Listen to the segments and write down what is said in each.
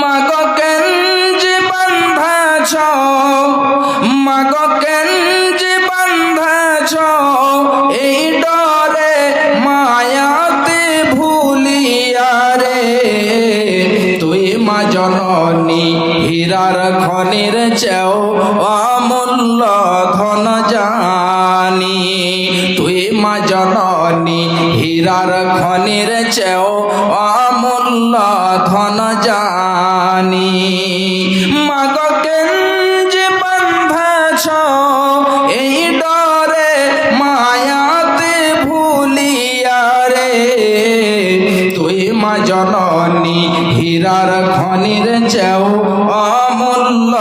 মাগো কেন যে বাঁধাছ, মাগো কেন যে বাঁধাছ এই ডরে মায়াতে ভুলিয়া রে। তুই মা জননী হীরার খনির চেও অমূল্য ধন জানি। তুই মা জননী হীরার খনির চেও অমূল্য ধন জানি। মাগো কেন যে বাঁধাছ এই ডরে মায়াতে ভুলিয়া রে। তুই মা জননী হীরার খনির চেও অমূল্য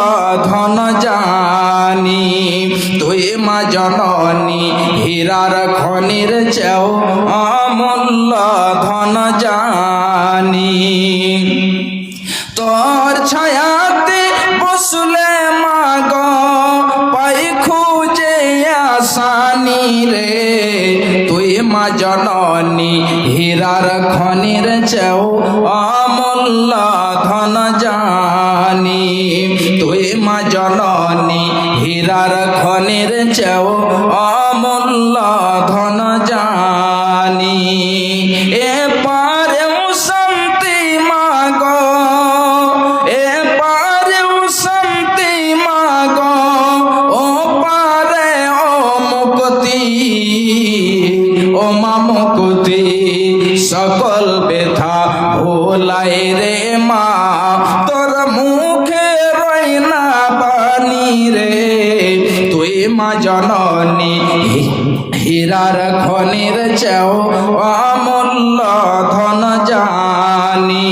ধন জানি। তুই মা জননী হীরার খনির চেও অমূল্য ধন জানি। তোর ছায়াতে বসলে মাগো পাই খুঁজে আসানি রে। তুই মা জননী হীরার খনির চেও অমূল্য ধন জানি। তুই মা জননী হীরার খনির চেও অমূল্য ধন জানি। এ পারেও শান্তি মাগো, এ পারেও শান্তি মাগো, ও পারে ও মুক্তি, ও মা মুক্তি। সকল ব্যথা ভোলাই রে মা, তোর মুখে রই না বাণী রে। তুই মা জননী হীরার খনির চেও অমূল্য ধন জানি।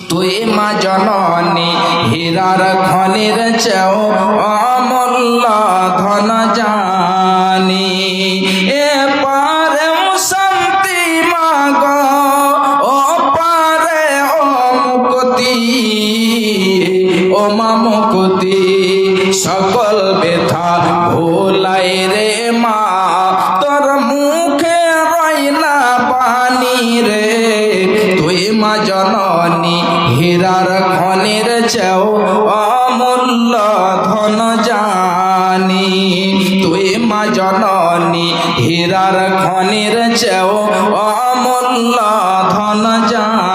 তুই মা জননী হীরার খনির চেও অমূল্য ধন জানি। এ পারেও শান্তি মাগো, ও পারে ও মুক্তি, ও মা মুক্তি। সকল ব্যথা ভোলাই রে মা, তোর মুখে রই না বাণী রে। তুই মা জননী হীরার খনির চেও অমূল্য ধন জানি। তুই মা জননী হীরার খনির চেও অমূল্য ধন জানি।